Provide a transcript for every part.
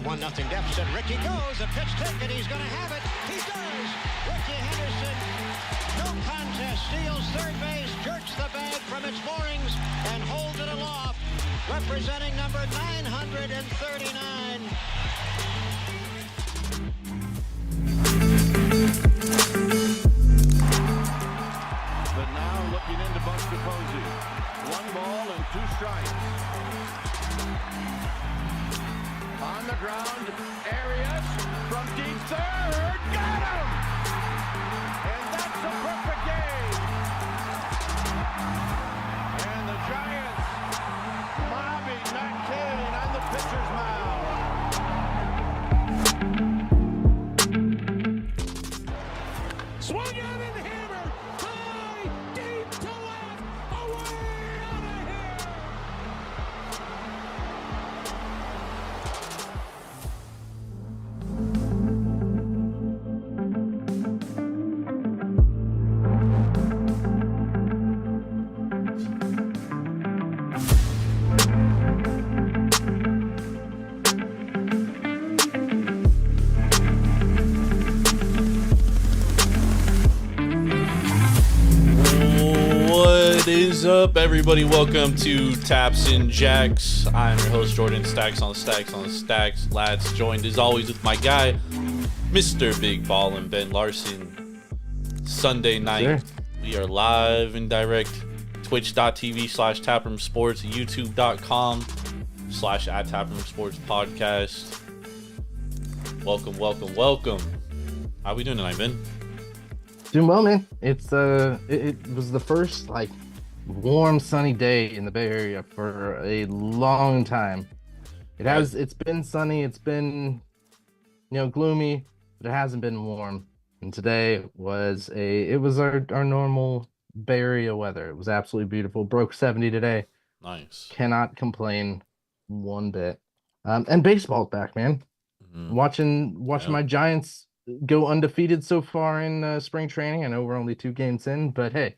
1-0 deficit. Ricky goes, a pitch ticket, he's going to have it. He does. Ricky Henderson, no contest, steals third base, jerks the bag from its moorings, and holds it aloft, representing number 939. But now looking into Buster Posey. 1 ball and 2 strikes. On the ground, Arias from deep third, got him! And that's a perfect game. And the Giants mobbing Matt Cain on the pitcher's mound. Swung out and hammered, high, deep to left, away, out of here. What is up, everybody? Welcome to Taps and Jacks. I'm your host, Jordan. Stacks on the Stacks on the Stacks. Lads, joined as always with my guy, Mr. Big Ball and Ben Larson. Sunday night, we are live and direct. Twitch.tv/TapRoomSports, YouTube.com/@TapRoomSports podcast. Welcome, welcome, welcome. How we doing tonight, Ben? Doing well, man. It's it was the first warm sunny day in the Bay Area for a long time. It's been sunny, it's been gloomy, but it hasn't been warm. And today was our normal Bay Area weather. It was absolutely beautiful. Broke 70 today. Nice. Cannot complain one bit. And baseball's back, man. Mm-hmm. Watching my Giants go undefeated so far in spring training. I know we're only 2 games in, but hey,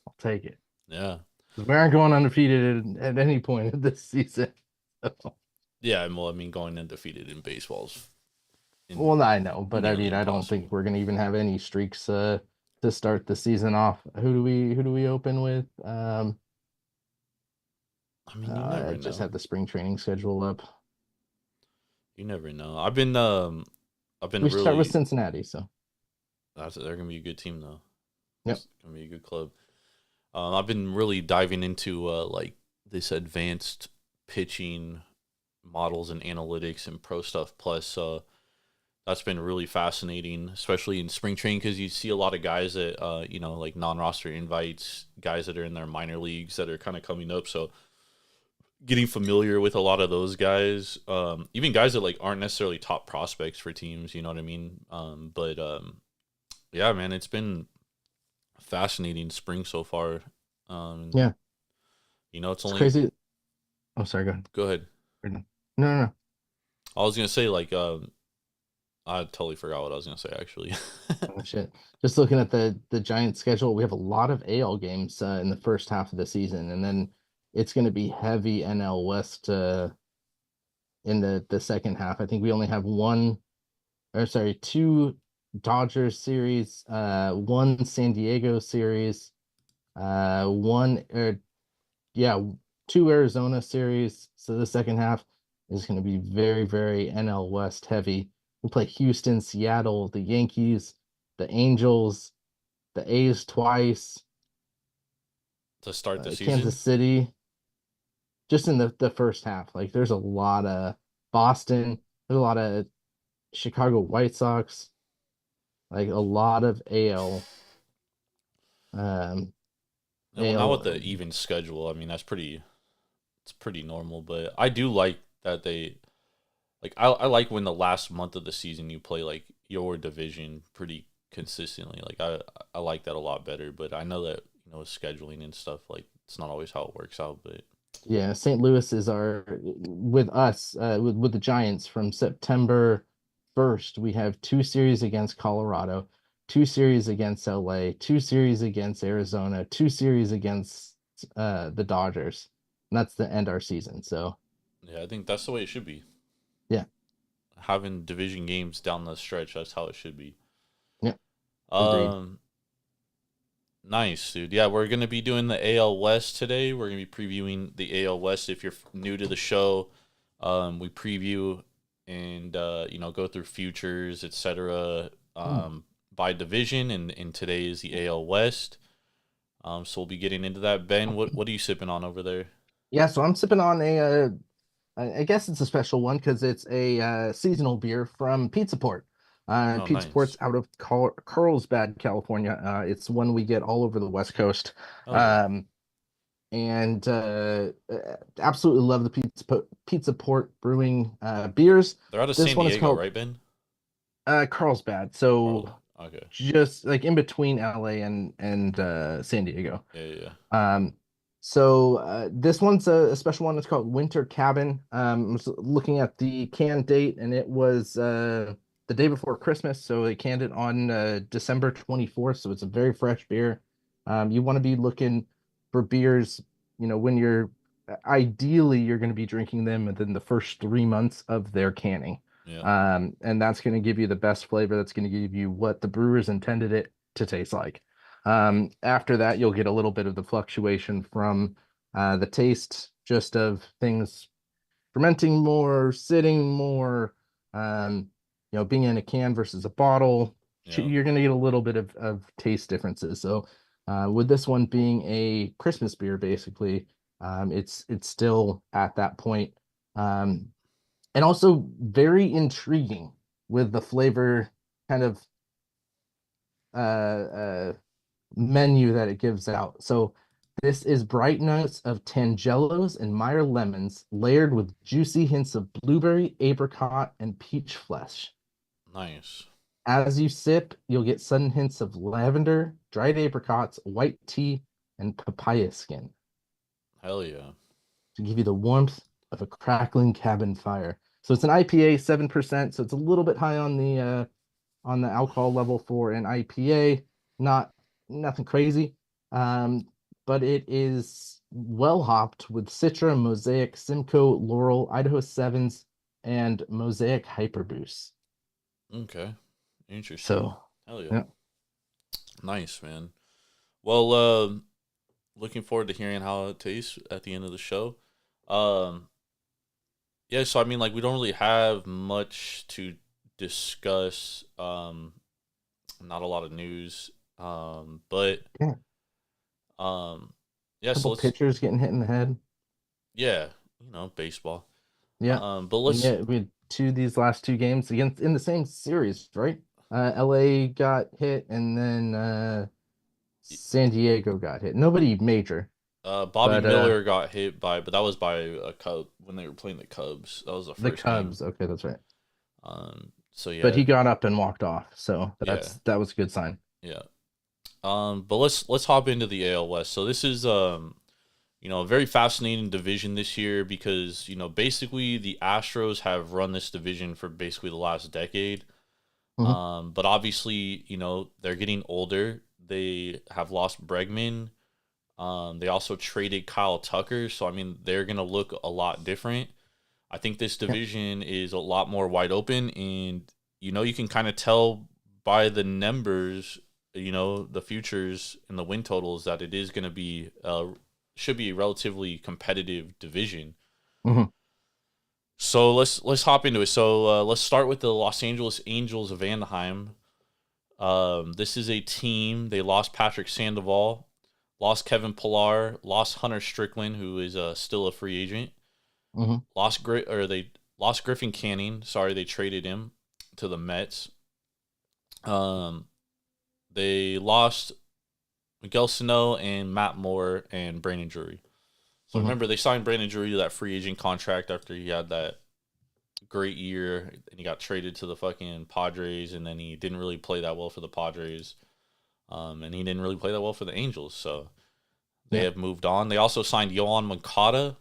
I'll take it. Yeah. We aren't going undefeated at any point of this season. Yeah, well, I mean, going undefeated in baseball's. Well, I know, but I nearly don't impossible. think we're gonna even have any streaks to start the season off. Who do we open with? I mean, you never I know. just have the spring training schedule up. You never know. I've been We start with Cincinnati, so they're gonna be a good team though. Yep. It's gonna be a good club. I've been really diving into this advanced pitching models and analytics and pro stuff. Plus, that's been really fascinating, especially in spring training, because you see a lot of guys that like non-roster invites, guys that are in their minor leagues that are kind of coming up. So getting familiar with a lot of those guys, even guys that aren't necessarily top prospects for teams, you know what I mean? Yeah, man, it's been fascinating spring so far. yeah, It's only crazy. Oh, sorry, Go ahead. No. I was gonna say I totally forgot what I was gonna say actually. Oh, shit. Just looking at the Giants schedule, we have a lot of AL games in the first half of the season, and then it's going to be heavy NL West in the second half. I think we only have 2 Dodgers series, 1 San Diego series, 2 Arizona series. So the second half is going to be very, very NL West heavy. We play Houston, Seattle, the Yankees, the Angels, the A's twice. To start the season. Kansas City. Just in the first half. There's a lot of Boston. There's a lot of Chicago White Sox. A lot of AL. Now with the even schedule, I mean it's pretty normal. But I do like that they I like when the last month of the season you play your division pretty consistently. I like that a lot better. But I know that scheduling and stuff it's not always how it works out. But yeah, St. Louis is with the Giants from September 1st. We have 2 series against Colorado, 2 series against LA, 2 series against Arizona, 2 series against the Dodgers. And that's to end our season. So yeah, I think that's the way it should be. Yeah. Having division games down the stretch, that's how it should be. Yeah. Agreed. Nice, dude. Yeah, we're gonna be doing the AL West today. We're gonna be previewing the AL West. If you're new to the show, we preview and go through futures, etc. By division, and today is the AL West. So we'll be getting into that. Ben, what are you sipping on over there? Yeah, so I'm sipping on I guess it's a special one because it's a seasonal beer from Pizza Port. Oh, Pizza Port's nice. out of Carlsbad, California. It's one we get all over the West Coast. Oh yeah, Um, and absolutely love the Pizza Port Brewing beers. they're out of This San one is Diego, called right, Ben? Carlsbad, so Carl. Okay. just like in between LA and San Diego. Yeah, yeah, yeah. This one's a special one. It's called Winter Cabin. I was looking at the can date, and it was the day before Christmas, so they canned it on December 24th. So it's a very fresh beer. You want to be looking for beers, when ideally you're going to be drinking them within the first 3 months of their canning. Yeah. And that's going to give you the best flavor. That's going to give you what the brewers intended it to taste like. After that, you'll get a little bit of the fluctuation from the taste just of things fermenting more, sitting more, being in a can versus a bottle. Yeah. You're going to get a little bit of taste differences. So, with this one being a Christmas beer, basically, it's still at that point. And also very intriguing with the flavor kind of menu that it gives out. So this is bright notes of Tangelos and Meyer lemons layered with juicy hints of blueberry, apricot, and peach flesh. Nice. As you sip, you'll get sudden hints of lavender, dried apricots, white tea, and papaya skin Hell yeah. to give you the warmth of a crackling cabin fire. So it's an IPA, 7%, so it's a little bit high on the alcohol level for an IPA. Nothing crazy. But it is well hopped with Citra, Mosaic, Simcoe, Laurel, Idaho Sevens, and Mosaic Hyperboost. Okay. Interesting. So, Hell yeah. yeah. Nice, man. Well, looking forward to hearing how it tastes at the end of the show. Yeah, so I mean, like, we don't really have much to discuss. Not a lot of news. But Yeah. yeah, so Couple let's, pitchers getting hit in the head. yeah, baseball. Yeah. But let's, Yeah, we had these last two games against in the same series, right? LA got hit and then San Diego got hit. Nobody major. Bobby But Miller got hit but that was by a Cub when they were playing the Cubs. That was the the first Cubs, game. okay, that's right. So yeah, But he got up and walked off, so yeah, that was a good sign. yeah. But let's hop into the AL West. So this is a very fascinating division this year because basically the Astros have run this division for basically the last decade. Mhm. But obviously they're getting older. They have lost Bregman. They also traded Kyle Tucker, so I mean they're gonna look a lot different. I think this division is a lot more wide open, and you can kind of tell by the numbers, the futures and the win totals that it is gonna be should be a relatively competitive division. Mhm. So let's hop into it. So let's start with the Los Angeles Angels of Anaheim. This is a team. They lost Patrick Sandoval, lost Kevin Pillar, lost Hunter Strickland, who is still a free agent. Mhm. They lost Griffin Canning. Sorry, they traded him to the Mets. They lost Miguel Sano and Matt Moore and Brandon Drury. So Mhm. remember, they signed Brandon Drury to that free agent contract after he had that great year, and he got traded to the fucking Padres, and then he didn't really play that well for the Padres, and he didn't really play that well for the Angels. So they Yeah. have moved on. They also signed Yohan Moncada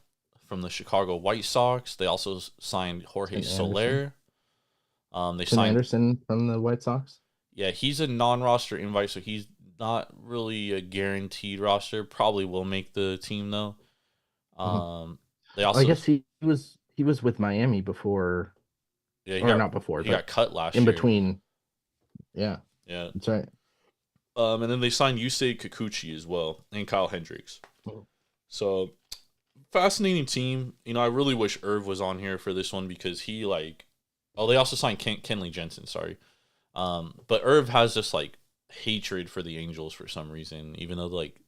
from the Chicago White Sox. They also signed Jorge Tim Soler. They Tim signed, Anderson from the White Sox. yeah, he's a non-roster invite, so he's not really a guaranteed roster. Probably will make the team though. Mhm. They Well, also, I guess he was with Miami before Yeah, or not before, he but got cut last in year. between. Yeah, Yeah. that's right. And then they signed Yusei Kikuchi as well and Kyle Hendricks. Mhm. So fascinating team. You know, I really wish Irv was on here for this one because he like. Oh, they also signed Kenley Jensen. Sorry, but Irv has this like hatred for the Angels for some reason, even though like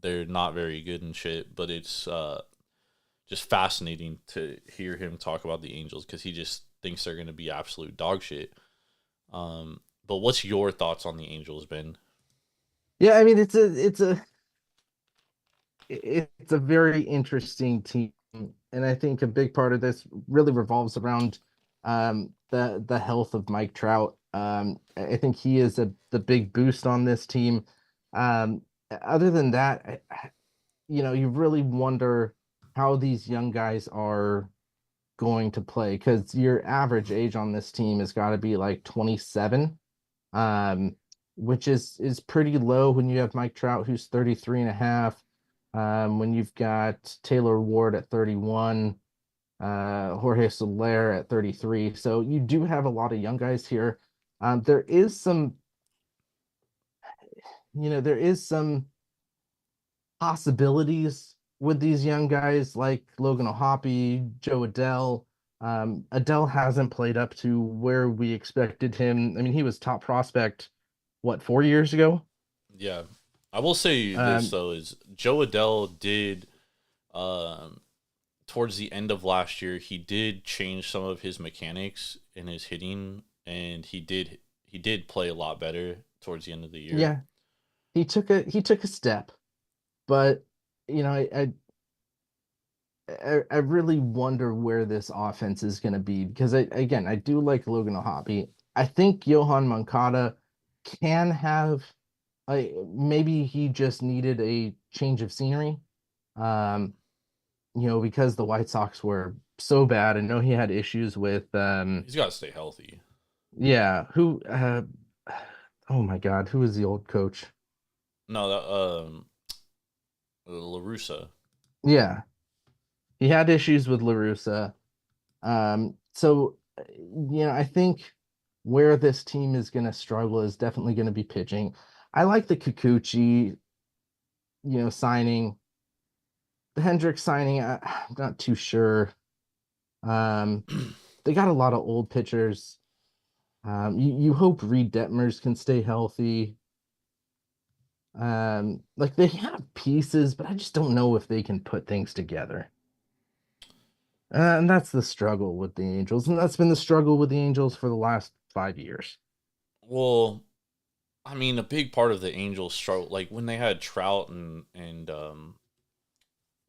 they're not very good and shit. But it's just fascinating to hear him talk about the Angels because he just thinks they're going to be absolute dog shit. But what's your thoughts on the Angels, Ben? Yeah, I mean it's a very interesting team, and I think a big part of this really revolves around the health of Mike Trout. I think he is the big boost on this team. Other than that, you really wonder how these young guys are going to play because your average age on this team has got to be like 27, um, which is pretty low when you have Mike Trout, who's 33 and a half. When you've got Taylor Ward at 31, Jorge Soler at 33. So you do have a lot of young guys here. There is some possibilities with these young guys like Logan O'Hoppe, Joe Adell. Adell hasn't played up to where we expected him. I mean, he was top prospect, what, 4 years ago? Yeah, I will say this though is Joe Adell did, towards the end of last year, he did change some of his mechanics in his hitting, and he did play a lot better towards the end of the year. Yeah, he took a step, but I really wonder where this offense is going to be because I do like Logan O'Hoppe. I think Johan Moncada can have maybe he just needed a change of scenery. Because the White Sox were so bad. I know he had issues with He's got to stay healthy. yeah, who oh my God, who was the old coach? No, that La Russa. Yeah. He had issues with La Russa. So I think where this team is going to struggle is definitely going to be pitching. I like the Kikuchi, signing. The Hendricks signing, I'm not too sure. They got a lot of old pitchers. You hope Reed Detmers can stay healthy. Like they have pieces, but I just don't know if they can put things together. And that's the struggle with the Angels, and that's been the struggle with the Angels for the last 5 years. Well, I mean, a big part of the Angels struggle, like when they had Trout and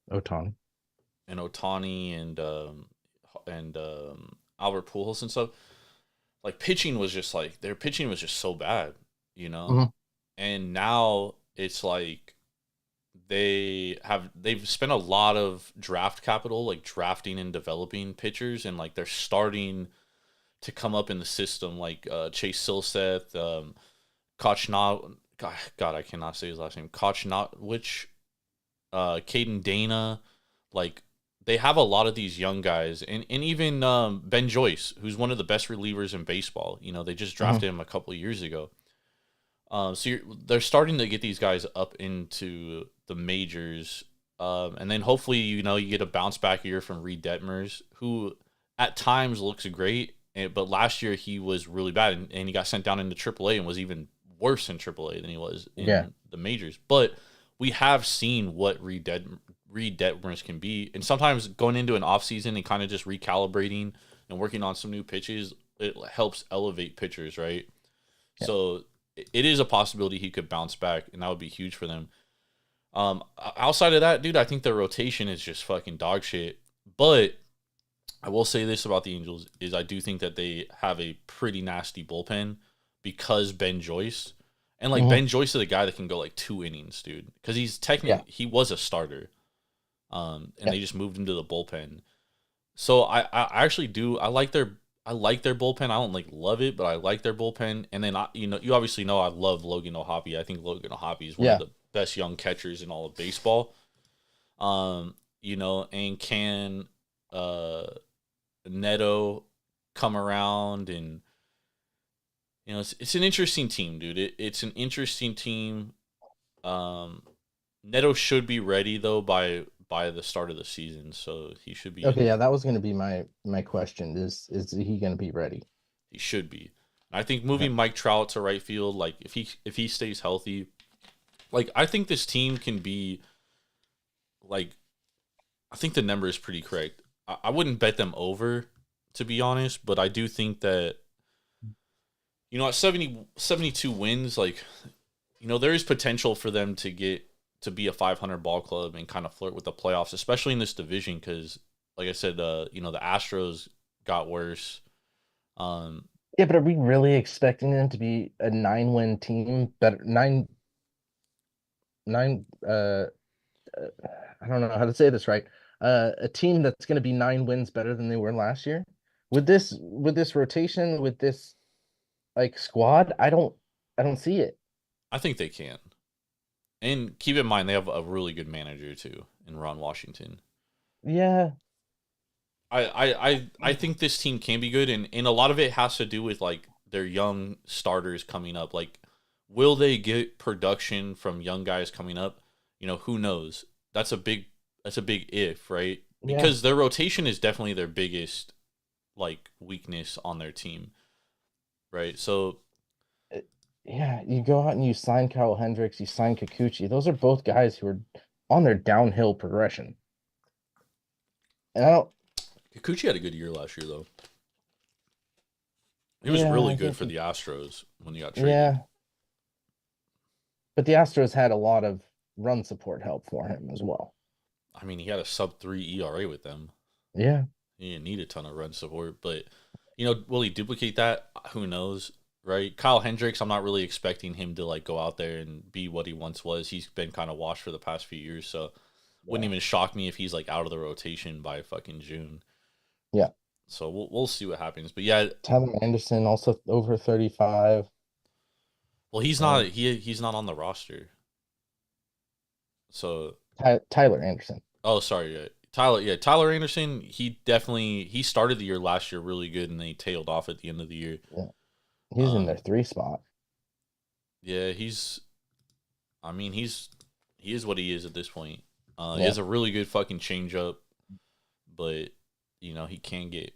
Ohtani. and Ohtani and Albert Pujols and stuff. Like pitching was just like their pitching was just so bad, Mhm. And now it's like they've spent a lot of draft capital, like drafting and developing pitchers, and like they're starting to come up in the system, like Chase Silseth, Koch God, I cannot say his last name. Kochnowicz, Caden Dana, like they have a lot of these young guys, and even Ben Joyce, who's one of the best relievers in baseball. They just drafted him a couple of years ago. So they're starting to get these guys up into the majors, and then hopefully you get a bounce back year from Reed Detmers, who at times looks great, but last year he was really bad, and he got sent down into AAA and was even worse in AAA than he was in the majors. But we have seen what Reed Detmers can be, and sometimes going into an offseason and kind of just recalibrating and working on some new pitches, it helps elevate pitchers, right? Yeah. So it is a possibility he could bounce back, and that would be huge for them. Outside of that, dude, I think their rotation is just fucking dog shit. But I will say this about the Angels is I do think that they have a pretty nasty bullpen because Ben Joyce. And like Ben Joyce is a guy that can go like 2 innings, dude. Because he's technically he was a starter. And they just moved him to the bullpen. So I actually do I like their bullpen. I don't like love it, but I like their bullpen. And then you obviously know I love Logan O'Hoppe. I think Logan O'Hoppe is one of the best young catchers in all of baseball. And can Neto come around, and it's an interesting team, dude. It's an interesting team. Neto should be ready though by the start of the season, so he should be. Okay, yeah, that was going to be my question. Is he going to be ready? He should be. I think moving Mike Trout to right field, like if he stays healthy, like I think this team can be like, I think the number is pretty correct. I wouldn't bet them over, to be honest, but I do think that, at 72 wins, like, there is potential for them to get to be a 500 ball club and kind of flirt with the playoffs, especially in this division, because, like I said, the Astros got worse. Yeah, but are we really expecting them to be a 9-win team? Better nine. I don't know how to say this right. A team that's going to be 9 wins better than they were last year with this rotation, with this like squad. I don't see it. I think they can, and keep in mind they have a really good manager too in Ron Washington. Yeah, I think this team can be good, and a lot of it has to do with like their young starters coming up. Like, will they get production from young guys coming up? Who knows? That's a big if, right? Because their rotation is definitely their biggest like weakness on their team, right? So yeah, you go out and you sign Kyle Hendricks, you sign Kikuchi. Those are both guys who are on their downhill progression. And I don't. Kikuchi had a good year last year, though. He was really good for the Astros when he got traded. Yeah. But the Astros had a lot of run support help for him as well. I mean, he had a sub-3 ERA with them. Yeah. He didn't need a ton of run support. But, will he duplicate that? Who knows, right? Kyle Hendricks, I'm not really expecting him to, like, go out there and be what he once was. He's been kind of washed for the past few years, so wouldn't even shock me if he's, like, out of the rotation by fucking June. Yeah. So we'll see what happens. But yeah, Tyler Anderson also over 35. Well, he's not he's not on the roster. So Tyler Anderson. Oh, sorry. Tyler Anderson, he started the year last year really good, and then he tailed off at the end of the year. Yeah. He's in their 3 spot. Yeah, he is what he is at this point. He has a really good fucking changeup, but he can get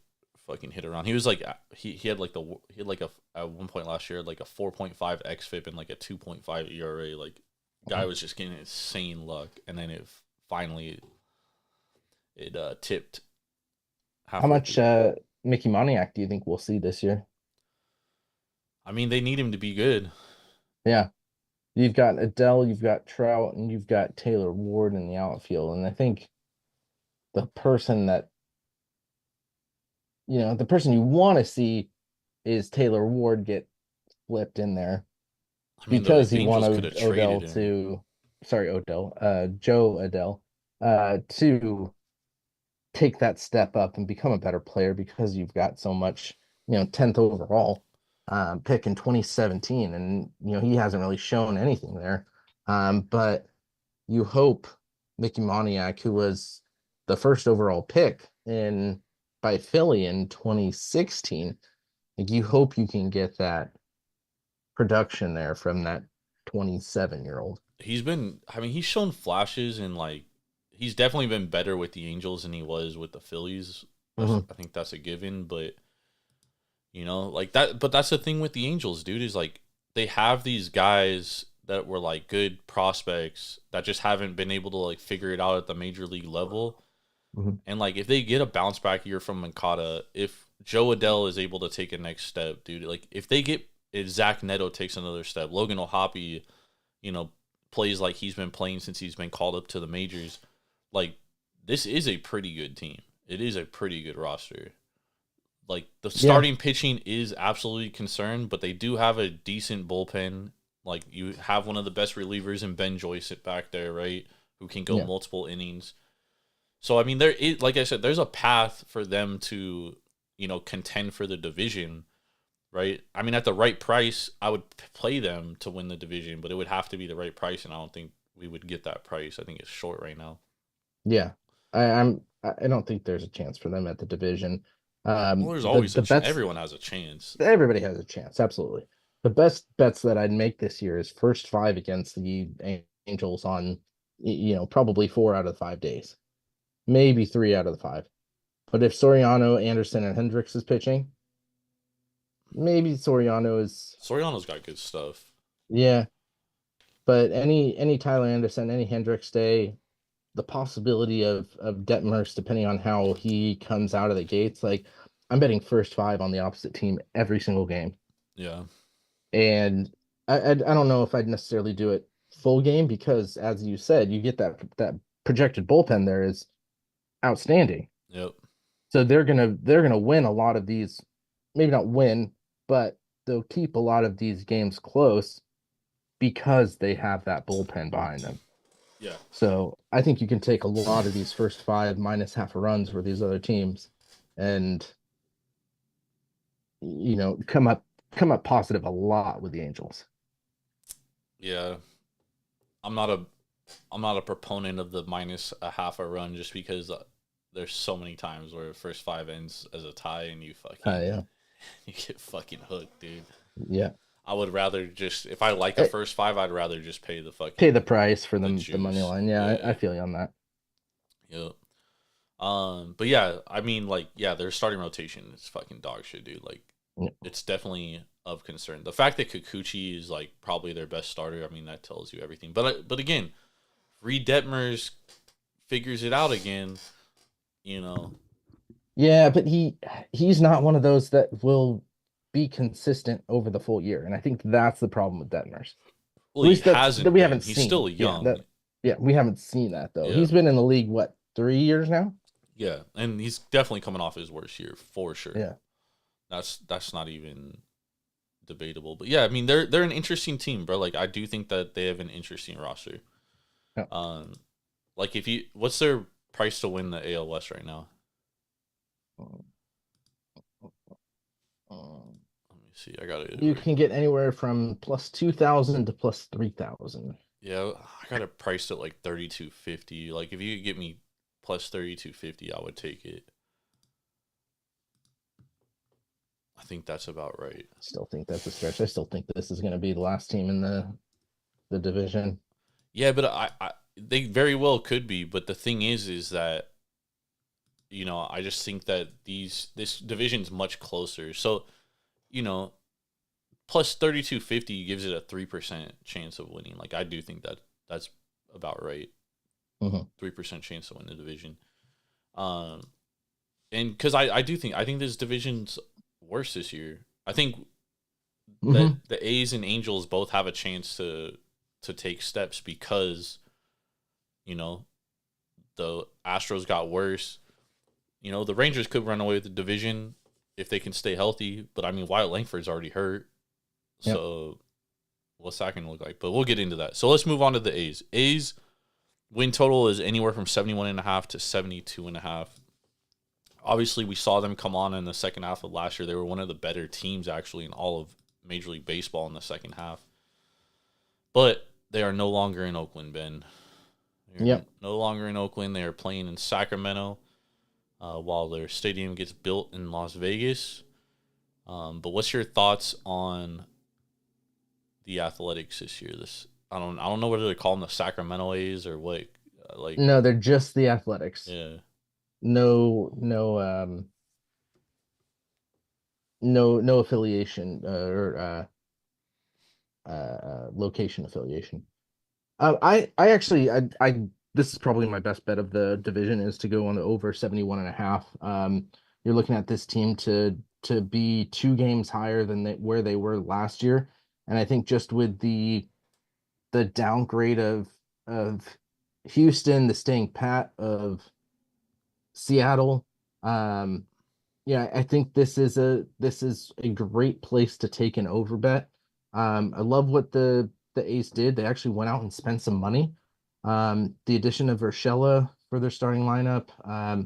fucking hit around. He was like he had like at one point last year like a 4.5 xFIP and like a 2.5 ERA. Like, guy was just getting insane luck, and then it finally tipped. How much Mickey Moniak do you think we'll see this year? I mean, they need him to be good. Yeah. You've got Adele, you've got Trout, and you've got Taylor Ward in the outfield. And I think the person you want to see is Taylor Ward get flipped in there. I mean, because he wanted Joe Adele, to take that step up and become a better player, because you've got so much, 10th overall pick in 2017, and he hasn't really shown anything there. But you hope Mickey Moniak, who was the first overall pick by Philly in 2016, like, you hope you can get that production there from that 27-year-old. He's shown flashes, and like he's definitely been better with the Angels than he was with the Phillies. I think that's a given, but like that. But that's the thing with the Angels, dude, is like they have these guys that were like good prospects that just haven't been able to like figure it out at the major league level. And like if they get a bounce back year from Moncada, if Joe Adele is able to take a next step, dude, like if Zach Neto takes another step, Logan O'Hoppe, plays like he's been playing since he's been called up to the majors, like this is a pretty good team. It is a pretty good roster. Like the starting pitching is absolutely concerned, but they do have a decent bullpen. Like you have one of the best relievers in Ben Joyce back there, right? Who can go multiple innings. So, I mean, like I said, there's a path for them to, contend for the division, right? I mean, at the right price, I would play them to win the division, but it would have to be the right price, and I don't think we would get that price. I think it's short right now. Yeah, I don't think there's a chance for them at the division. Well, there's always bets, everyone has a chance. everybody has a chance, absolutely. The best bets that I'd make this year is first five against the Angels on, probably 4 out of the 5 days, maybe 3 out of the 5. But if Soriano, Anderson, and Hendricks is pitching, maybe Soriano is, Soriano's got good stuff. yeah. But any Tyler Anderson, any Hendricks day, the possibility of Detmers, depending on how he comes out of the gates, like I'm betting first five on the opposite team every single game. Yeah. And I don't know if I'd necessarily do it full game because, as you said, you get that projected bullpen there is outstanding. Yep. So they're gonna win a lot of these, maybe not win, but they'll keep a lot of these games close because they have that bullpen behind them. Yeah. So I think you can take a lot of these first five minus half a runs for these other teams, and come up positive a lot with the Angels. Yeah. I'm not a proponent of the minus a half a run just because there's so many times where the first five ends as a tie and you fucking Yeah. you get fucking hooked, dude. Yeah. I would rather just if I like the first five, I'd rather just pay the price for the money juice. line. Yeah, Yeah. I feel you on that. Yep. But yeah, I mean, like, yeah, their starting rotation is fucking dog shit, dude. Like, Yeah. it's definitely of concern. The fact that Kikuchi is like probably their best starter, I mean, that tells you everything. But again, Reed Detmers figures it out again. Yeah, but he's not one of those that will be consistent over the full year, and I think that's the problem with Detmers. Well, At least he that hasn't. we been. haven't He's seen. still young. Yeah, we haven't seen that though. Yeah. He's been in the league what, 3 years now? Yeah, and he's definitely coming off his worst year for sure. Yeah. That's not even debatable. But yeah, I mean they're an interesting team, bro. Like I do think that they have an interesting roster. Yeah. Like what's their price to win the AL West right now? Let me see. I got it. You can get anywhere from plus 2,000 to plus 3,000. Yeah, I got it priced at like 3,250. Like if you could get me plus 3,250, I would take it. I think that's about right. Still think that's a stretch. I still think this is going to be the last team in the division. Yeah, but they very well could be. But the thing is that I just think that this division's much closer. So, plus 3,250 gives it a 3% chance of winning. Like I do think that that's about right. 3% chance to win the division. And because I think this division's worse this year. I think that the A's and Angels both have a chance to take steps because, the Astros got worse. The Rangers could run away with the division if they can stay healthy. But I mean, Wyatt Langford's already hurt. So what's that going to look like? But we'll get into that. So let's move on to the A's. A's win total is anywhere from 71.5 to 72.5. Obviously, we saw them come on in the second half of last year. They were one of the better teams, actually, in all of Major League Baseball in the second half. But they are no longer in Oakland, Ben. They're no longer in Oakland. They are playing in Sacramento while their stadium gets built in Las Vegas. But what's your thoughts on the Athletics this year? I don't know whether they call them the Sacramento A's or what. No, they're just the Athletics. Yeah. No affiliation or location affiliation. I actually this is probably my best bet of the division is to go on the over 71.5. You're looking at this team to be 2 games higher than where they were last year, and I think just with the downgrade of Houston, the staying pat of Seattle, I think this is a great place to take an over bet. I love what the A's did. They actually went out and spent some money. The addition of Urshela for their starting lineup. A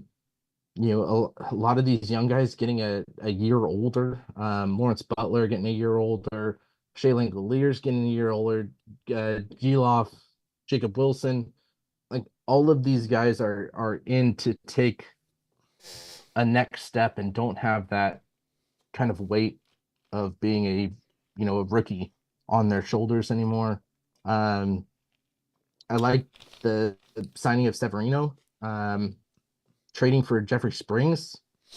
lot of these young guys getting a year older. Lawrence Butler getting a year older. Shea Langolier's getting a year older. Geloff, Jacob Wilson. Like all of these guys are in to take a next step and don't have that kind of weight of being a rookie on their shoulders anymore. I like the signing of Severino, trading for Jeffrey Springs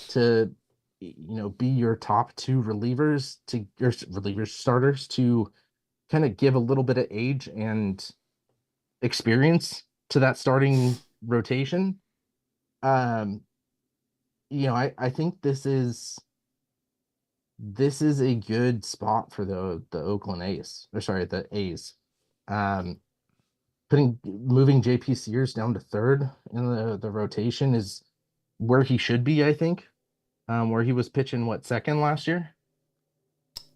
to be your top two relievers to your relievers starters to kind of give a little bit of age and experience to that starting rotation. I think this is a good spot for the Oakland A's, or sorry, the A's. Moving JP Sears down to third in the rotation is where he should be, I think. Where he was pitching second last year.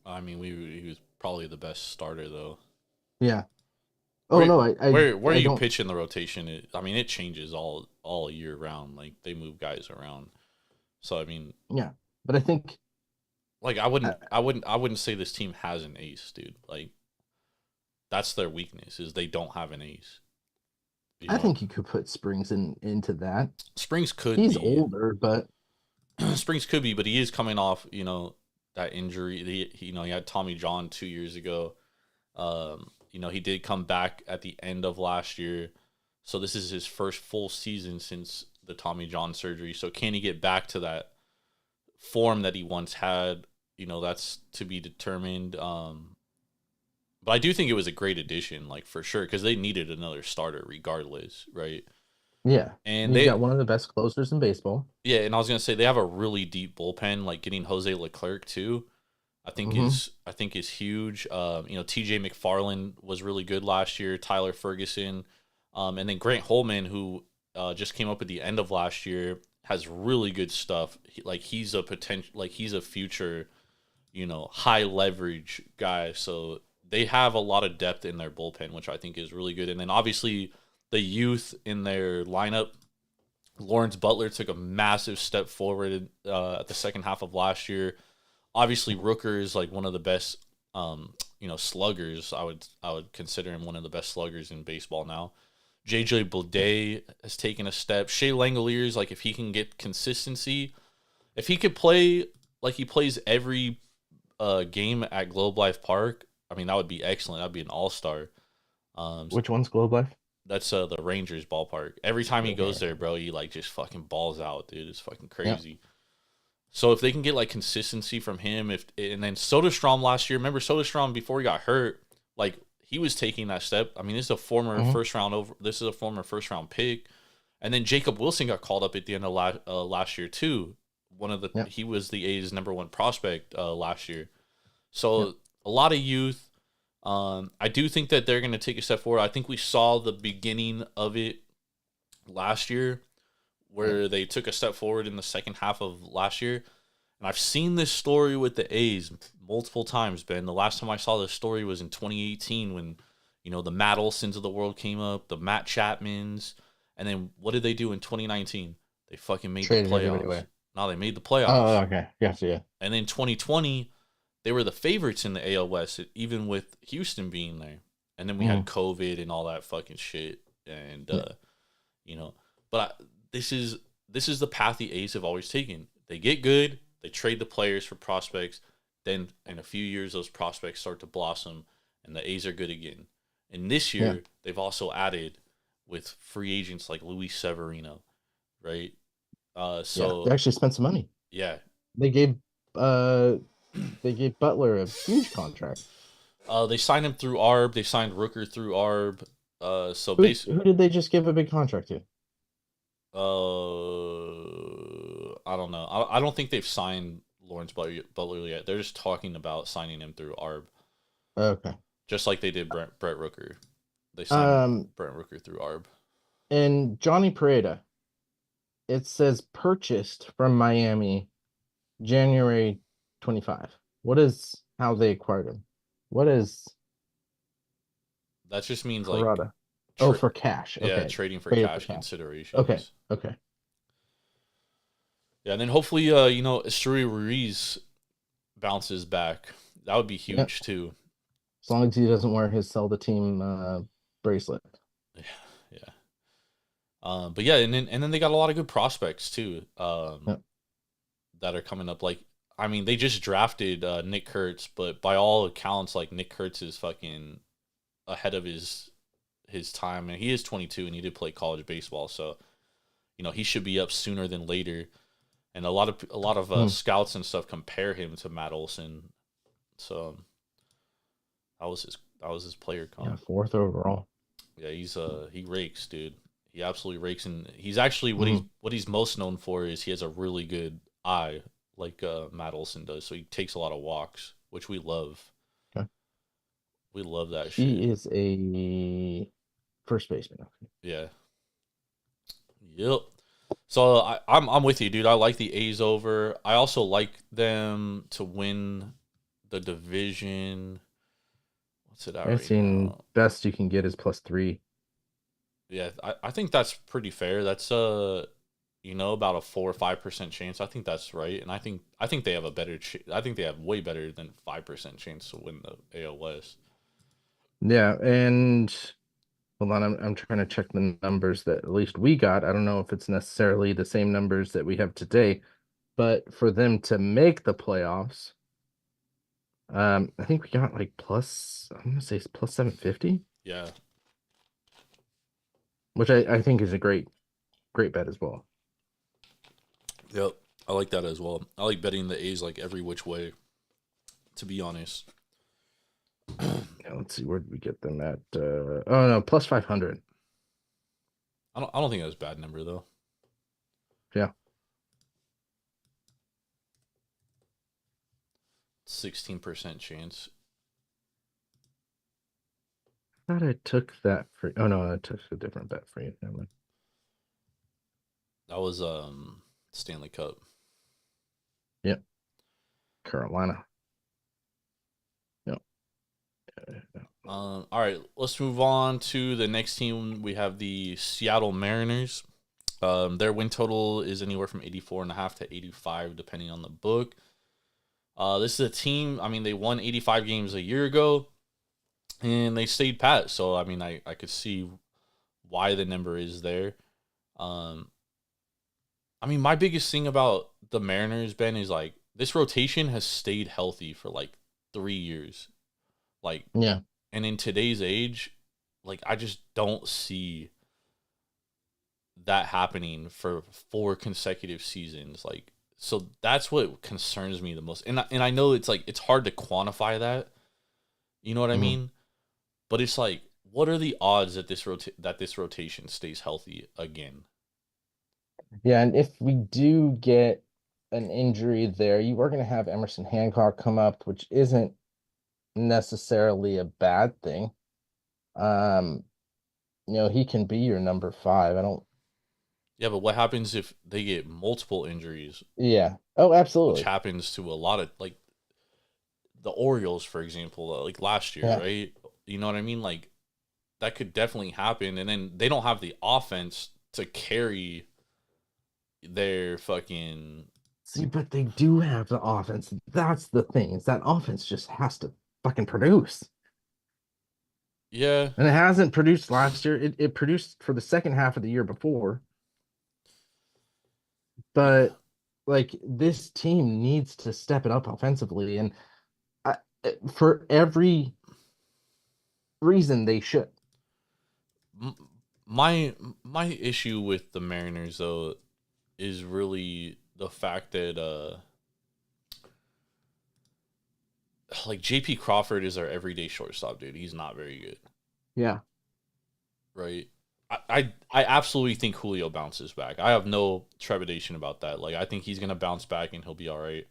I mean, he was probably the best starter though. Yeah. Oh no, where you pitch in the rotation? It changes all year round. Like they move guys around. So I mean, yeah, but I think like I wouldn't say this team has an ace, dude. Like that's their weakness is they don't have an ace. I think you could put Springs into that. Springs could. He's older, but Springs could be, but he is coming off that injury. He had Tommy John 2 years ago. He did come back at the end of last year. So this is his first full season since the Tommy John surgery. So can he get back to that form that he once had? That's to be determined. But I do think it was a great addition, like for sure, because they needed another starter regardless, right? Yeah. And they got one of the best closers in baseball. Yeah, and I was gonna say they have a really deep bullpen. Like getting Jose Leclerc too, I think is huge. TJ McFarland was really good last year. Tyler Ferguson, and then Grant Holman, who just came up at the end of last year, has really good stuff. He's a future, high leverage guy. So they have a lot of depth in their bullpen, which I think is really good. And then obviously the youth in their lineup. Lawrence Butler took a massive step forward at the second half of last year. Obviously, Rooker is like one of the best, sluggers. I would consider him one of the best sluggers in baseball now. JJ Bleday has taken a step. Shea Langoliers, like if he can get consistency, if he could play like he plays every game at Globe Life Park, that would be excellent. That'd be an all-star. Which one's Globe Life? That's the Rangers ballpark. Every time he goes there, bro, he just fucking balls out, dude. It's fucking crazy. Yeah. So if they can get consistency from him, and then Soderstrom last year, remember Soderstrom before he got hurt, he was taking that step. This is a former first round pick, and then Jacob Wilson got called up at the end of last year too. He was the A's #1 prospect last year. So a lot of youth. I do think that they're going to take a step forward. I think we saw the beginning of it last year where they took a step forward in the second half of last year. And I've seen this story with the A's multiple times, Ben. The last time I saw this story was in 2018 when, the Matt Olsons of the world came up, the Matt Chapmans. And then what did they do in 2019? They fucking made the playoffs. No, they made the playoffs. Oh, okay. Gotcha, yeah. And then 2020... they were the favorites in the AL West, even with Houston being there. And then we had COVID and all that fucking shit. And, but this is the path the A's have always taken. They get good. They trade the players for prospects. Then in a few years, those prospects start to blossom and the A's are good again. And this year, they've also added with free agents like Luis Severino, right? They actually spent some money. Yeah. They gave Butler a huge contract. They signed him through ARB. They signed Rooker through ARB. Who did they just give a big contract to? I don't know. I don't think they've signed Lawrence Butler yet. They're just talking about signing him through ARB. Okay. Just like they did Brett Rooker. They signed Brett Rooker through ARB. And Johnny Pereda, it says purchased from Miami, January 25. What is how they acquired him? What is that? Just means Pereda? For cash. Okay. Yeah, trading for cash consideration. Okay. Yeah, and then hopefully, Esteury Ruiz bounces back. That would be huge too. As long as he doesn't wear his sell the team bracelet. Yeah. But yeah, and then they got a lot of good prospects too. that are coming up. Like, I mean, they just drafted Nick Kurtz, but by all accounts, like Nick Kurtz is fucking ahead of his time, and he is 22, and he did play college baseball, so he should be up sooner than later. And a lot of scouts and stuff compare him to Matt Olson, so that was his player comp. Yeah, 4th overall. Yeah, he rakes, dude. He absolutely rakes, and he's actually what he's most known for is he has a really good eye, like Matt Olson does. So he takes a lot of walks, which we love. Okay. We love that shit. He is a first baseman. Yeah. Yep. So I'm with you, dude. I like the A's over. I also like them to win the division. What's it at I've right seen now? best you can get is +3. Yeah, I think that's pretty fair. That's about a 4 or 5% chance. I think that's right, and I think they have a better. I think they have way better than 5% chance to win the AL West. Yeah, and hold on, I'm trying to check the numbers that at least we got. I don't know if it's necessarily the same numbers that we have today, but for them to make the playoffs, I think we got like I'm gonna say it's +750. Yeah. Which I think is a great bet as well. Yep. I like that as well. I like betting the A's like every which way, to be honest. Yeah, let's see, where did we get them at? Oh no, +500. I don't think that's a bad number though. Yeah. 16% chance. I thought I took that for. Oh no, I took a different bet for you. Never mind. That was Stanley Cup. Yep. Carolina. Yep. All right, let's move on to the next team. We have the Seattle Mariners. Their win total is anywhere from 84.5 to 85, depending on the book. This is a team. I mean, they won 85 games a year ago, and they stayed pat. So I mean, I could see why the number is there. I mean, my biggest thing about the Mariners, Ben, is like this rotation has stayed healthy for like 3 years. Like, Yeah. And in today's age, like I just don't see that happening for 4 consecutive seasons. Like, so that's what concerns me the most. And I know it's like it's hard to quantify that. You know what I mean? But it's like, what are the odds that this rotation stays healthy again? Yeah, and if we do get an injury there, you are going to have Emerson Hancock come up, which isn't necessarily a bad thing. He can be your number 5. Yeah, but what happens if they get multiple injuries? Yeah. Oh, absolutely. Which happens to a lot of, like, the Orioles, for example, like last year, right? You know what I mean? Like, that could definitely happen, and then they don't have the offense to carry their fucking... See, but they do have the offense. That's the thing, is that offense just has to fucking produce. Yeah. And it hasn't produced last year. It produced for the second half of the year before. But, like, this team needs to step it up offensively. And for every reason, they should. My issue with the Mariners, though, is really the fact that like JP Crawford is our everyday shortstop, dude. He's not very good. Yeah. Right. I absolutely think Julio bounces back. I have no trepidation about that. Like, I think he's gonna bounce back and he'll be all right.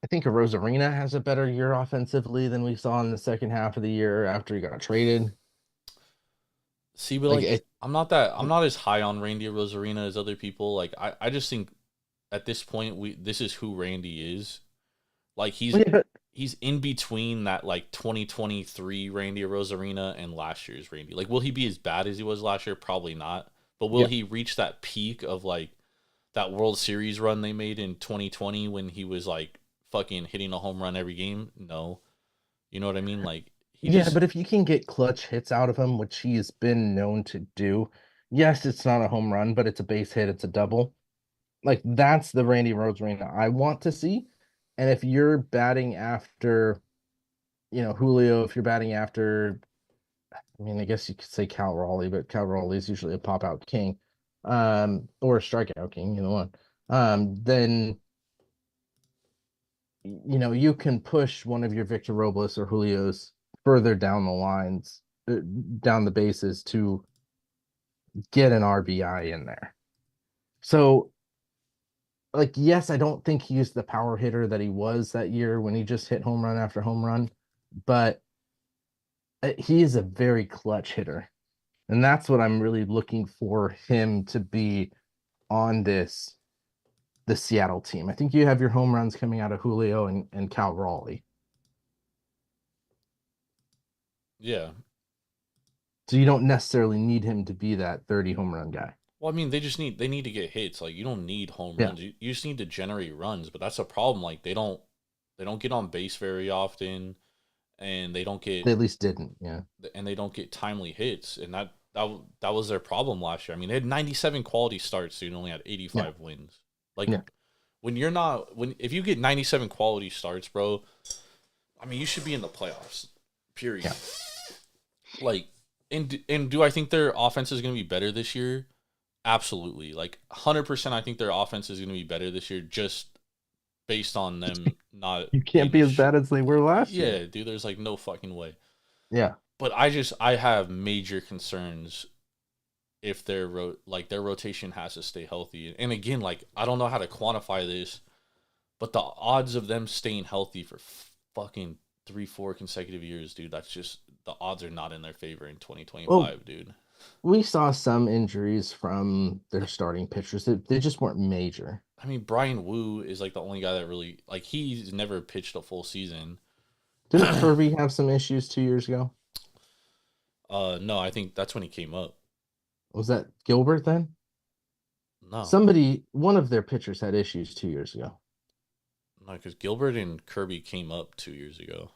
I think Rosarina has a better year offensively than we saw in the second half of the year after he got traded. See, but like I'm not as high on Randy Rosarina as other people. Like, I just think at this point this is who Randy is. Like, he's in between that like 2023 Randy Rosarina and last year's Randy. Like, will he be as bad as he was last year? Probably not. But will he reach that peak of like that World Series run they made in 2020 when he was like fucking hitting a home run every game? No. You know what I mean? Like, but if you can get clutch hits out of him, which he has been known to do, yes, it's not a home run, but it's a base hit, it's a double. Like that's the Randy Rosarina I want to see. And if you're batting after, Julio, if you're batting after, I mean, I guess you could say Cal Raleigh, but Cal Raleigh is usually a pop out king, or a strikeout king, either one. Then you can push one of your Victor Robles or Julio's further down the lines, down the bases to get an RBI in there. So, like, yes, I don't think he's the power hitter that he was that year when he just hit home run after home run, but he is a very clutch hitter. And that's what I'm really looking for him to be on the Seattle team. I think you have your home runs coming out of Julio and Cal Raleigh. Yeah. So you don't necessarily need him to be that 30 home run guy. Well, I mean, they need to get hits. Like, you don't need home Yeah. runs. You just need to generate runs. But that's a problem. Like, they don't get on base very often, and they don't get They at least didn't. Yeah. and they don't get timely hits, and that was their problem last year. I mean, they had 97 quality starts, so you only had 85 wins. Like, Yeah. if you get 97 quality starts, bro, I mean, you should be in the playoffs. Period. Yeah. Like, and do I think their offense is going to be better this year? Absolutely. Like, 100%, I think their offense is going to be better this year, just based on them not. You can't be being as bad as they were last Yeah, year. dude. There's like no fucking way. Yeah. But I have major concerns if their rotation has to stay healthy. And again, like, I don't know how to quantify this, but the odds of them staying healthy for fucking 3-4 consecutive years, dude, that's just, the odds are not in their favor in 2025, dude. We saw some injuries from their starting pitchers. They just weren't major. I mean, Brian Wu is like the only guy that really, like, he's never pitched a full season. Didn't Kirby have some issues 2 years ago? No, I think that's when he came up. Was that Gilbert then? No, One of their pitchers had issues 2 years ago. no, because Gilbert and Kirby came up 2 years ago.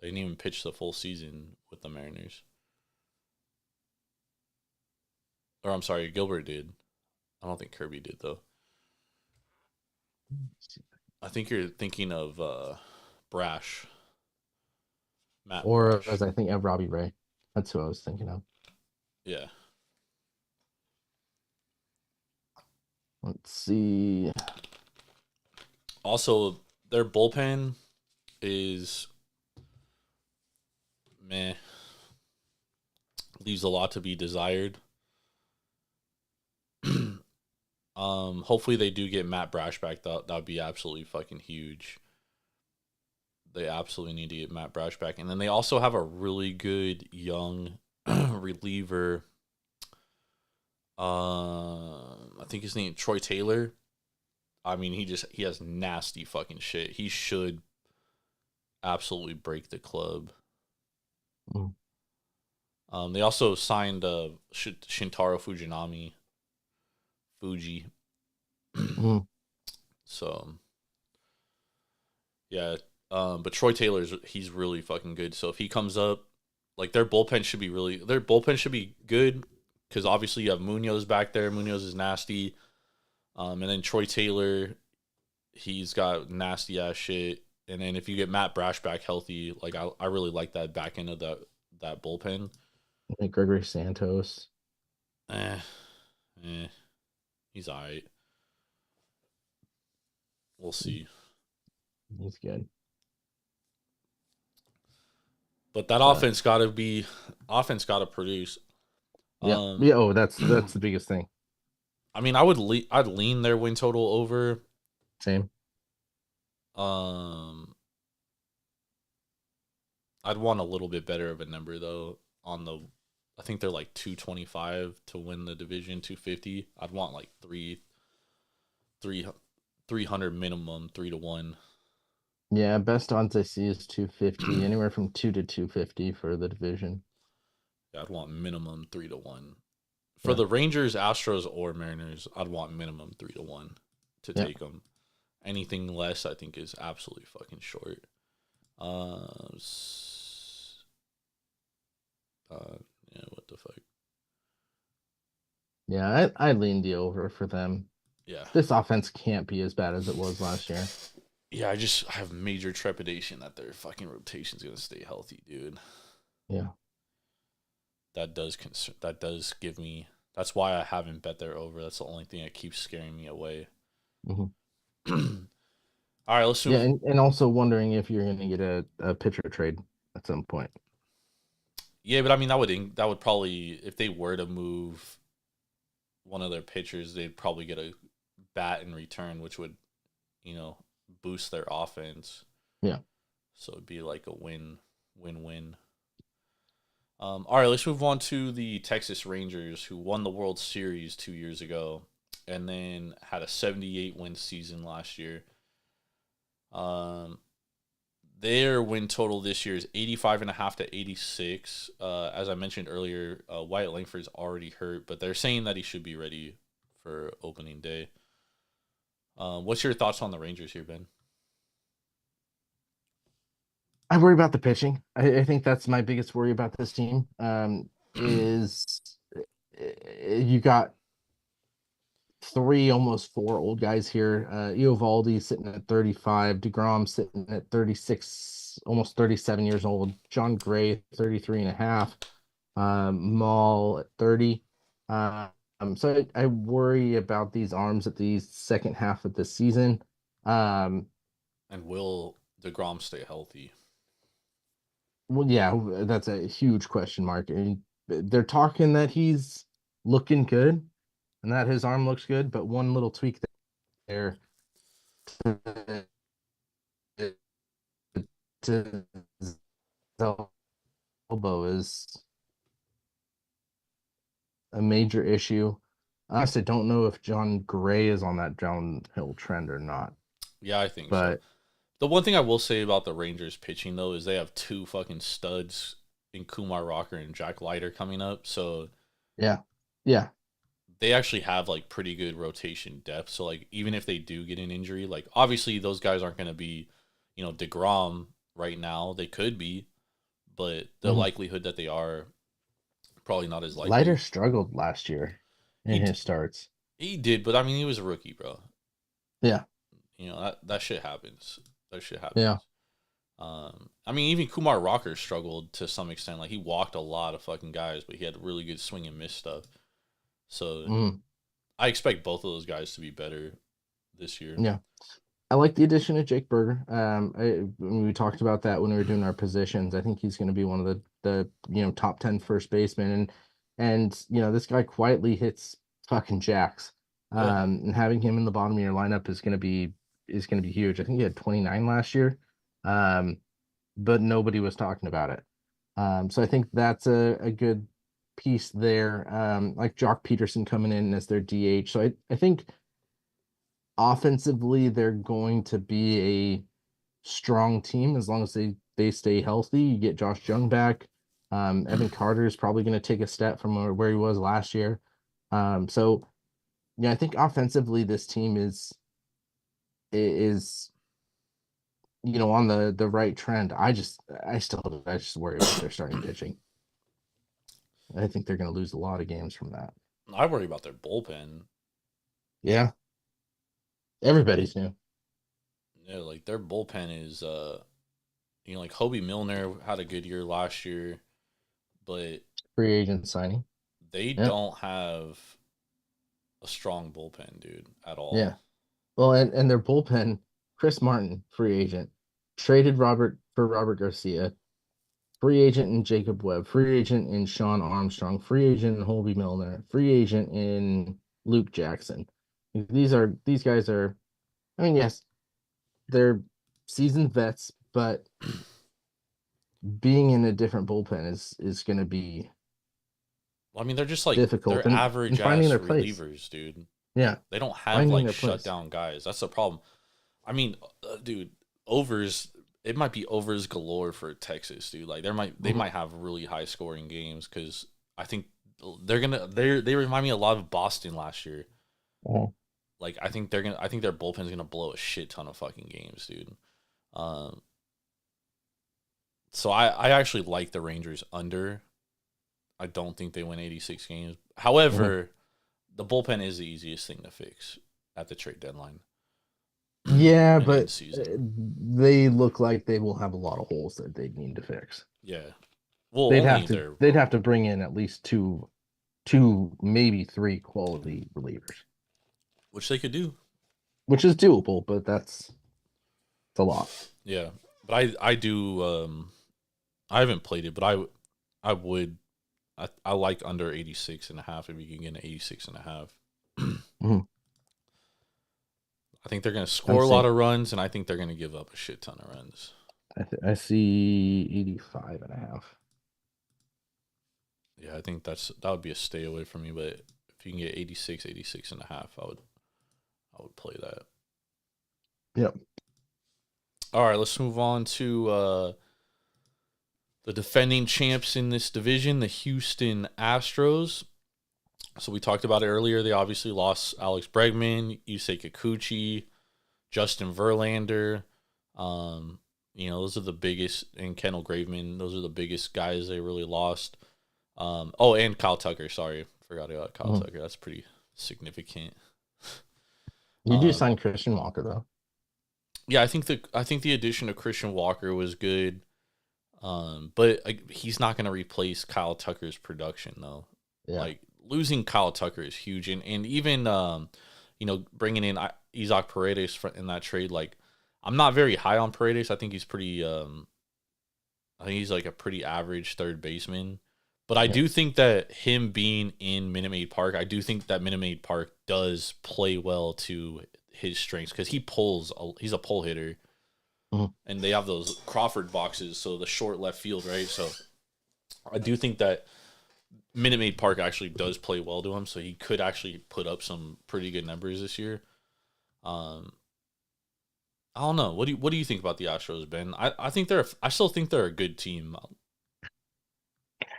They didn't even pitch the full season with the Mariners. Or I'm sorry, Gilbert did. I don't think Kirby did though. I think you're thinking of Brash. Matt Or Brash. as I think of Robbie Ray. That's who I was thinking of. Yeah. Let's see. Also, their bullpen is meh. Leaves a lot to be desired. Hopefully they do get Matt Brash back. That would be absolutely fucking huge. They absolutely need to get Matt Brash back. And then they also have a really good young reliever. I think his name Troy Taylor. I mean, he has nasty fucking shit. He should absolutely break the club. Mm. They also signed Shintaro Fuji. Mm. So, yeah. But Troy he's really fucking good. So if he comes up, like, their bullpen should be good, because obviously you have Munoz back there. Munoz is nasty. And then Troy Taylor, he's got nasty ass shit. And then if you get Matt Brash back healthy, like, I really like that back end of that bullpen. Like Gregory Santos. He's all right. We'll see. He's good. But that offense got to produce. Yeah. Oh, that's the biggest thing. I mean, I'd lean their win total over. Same. I'd want a little bit better of a number though I think they're like 225 to win the division, 250. I'd want like 300 minimum, 3-1. Yeah, best odds I see is 250, anywhere from 2 to 250 for the division. Yeah, I'd want minimum 3-1. For the Rangers, Astros, or Mariners, I'd want minimum 3-1 to take them. Anything less, I think, is absolutely fucking short. Yeah, what the fuck? Yeah, I lean the over for them. Yeah. This offense can't be as bad as it was last year. Yeah, I have major trepidation that their fucking rotation's gonna stay healthy, dude. Yeah. That does give me. That's why I haven't bet their over. That's the only thing that keeps scaring me away. Mm-hmm. All right, let's move. Yeah, and also wondering if you're going to get a pitcher trade at some point. Yeah, but I mean that would probably, if they were to move one of their pitchers, they'd probably get a bat in return, which would, boost their offense. Yeah. So it'd be like a win-win. All right, let's move on to the Texas Rangers, who won the World Series 2 years ago and then had a 78-win season last year. Their win total this year is 85.5 to 86. As I mentioned earlier, Wyatt Langford's already hurt, but they're saying that he should be ready for opening day. What's your thoughts on the Rangers here, Ben? I worry about the pitching. I think that's my biggest worry about this team. Is you got 3, almost 4 old guys here. Eovaldi sitting at 35, DeGrom sitting at 36, almost 37 years old. John Gray, 33 and a half. Maul at 30. So I worry about these arms at the second half of the season. And will DeGrom stay healthy? Well, yeah, that's a huge question mark. And they're talking that he's looking good and that his arm looks good, but one little tweak there to his elbow is a major issue. I honestly don't know if John Gray is on that downhill trend or not. Yeah, I think But so. The one thing I will say about the Rangers pitching, though, is they have 2 fucking studs in Kumar Rocker and Jack Leiter coming up. So yeah. they actually have like pretty good rotation depth. So like even if they do get an injury, like obviously those guys aren't going to be, DeGrom right now. They could be, but the likelihood that they are probably not as likely. Leiter struggled last year in his starts. He did, but I mean he was a rookie, bro. Yeah. That shit happens. That shit happens. Yeah. I mean, even Kumar Rocker struggled to some extent. Like, he walked a lot of fucking guys, but he had really good swing and miss stuff. So, I expect both of those guys to be better this year. Yeah. I like the addition of Jake Berger. We talked about that when we were doing our positions. I think he's going to be one of the top 10 first basemen. And this guy quietly hits fucking jacks. And having him in the bottom of your lineup is going to be huge. I think he had 29 last year, but nobody was talking about it. So I think that's a good piece there. Like Jock Peterson coming in as their DH. So I think offensively they're going to be a strong team as long as they stay healthy. You get Josh Jung back. Evan Carter is probably going to take a step from where he was last year. So yeah, I think offensively this team is on the right trend. I just worry about their starting pitching. I think they're going to lose a lot of games from that. I worry about their bullpen. Yeah. Everybody's new. Yeah, like their bullpen is like Hobie Milner had a good year last year, but Free agent signing. They don't have a strong bullpen, dude, at all. Yeah. Well, and their bullpen, Chris Martin, free agent, traded Robert Garcia, free agent in Jacob Webb, free agent in Sean Armstrong, free agent in Hobie Milner, free agent in Luke Jackson. These guys are, I mean, yes, they're seasoned vets, but being in a different bullpen is going to be I mean, they're just like difficult. They're average ass relievers, place. Dude. Yeah, they don't have like shutdown guys. That's the problem. I mean, dude, overs. It might be overs galore for Texas, dude. Like they might have really high scoring games because I think they remind me a lot of Boston last year. Oh. Like I think their bullpen's gonna blow a shit ton of fucking games, dude. So I actually like the Rangers under. I don't think they win 86 games. However, the bullpen is the easiest thing to fix. at the trade deadline. Yeah, And but in season. they look like they will have a lot of holes that they need to fix. Yeah. Well, They'd only have to their they'd have to bring in at least two, maybe three quality relievers, which they could do. which is doable, but it's a lot. Yeah. But I do I haven't played it, but I would I like under 86.5 if you can get an 86.5. Mhm. I think they're going to I'm score a lot of runs, and I think they're going to give up a shit ton of runs. I see 85.5. Yeah, I think that would be a stay away from me. But if you can get 86.5, I would play that. Yep. All right, let's move on to the defending champs in this division, the Houston Astros. So we talked about it earlier. They obviously lost Alex Bregman, Yusei Kikuchi, Justin Verlander. Those are the biggest, and Kendall Graveman. Those are the biggest guys they really lost. And Kyle Tucker. Sorry, forgot about Kyle Tucker. That's pretty significant. You do sign Christian Walker though. Yeah, I think the addition of Christian Walker was good. But he's not going to replace Kyle Tucker's production though. Yeah. Like losing Kyle Tucker is huge, and even bringing in Isaac Paredes in that trade. Like, I'm not very high on Paredes. I think he's pretty. I think he's like a pretty average third baseman. But I do think that him being in Minute Maid Park, I do think that Minute Maid Park does play well to his strengths because he's a pull hitter. And they have those Crawford boxes, so the short left field, right? So I do think that Minute Maid Park actually does play well to him, so he could actually put up some pretty good numbers this year. I don't know. What do you think about the Astros, Ben? I still think they're a good team.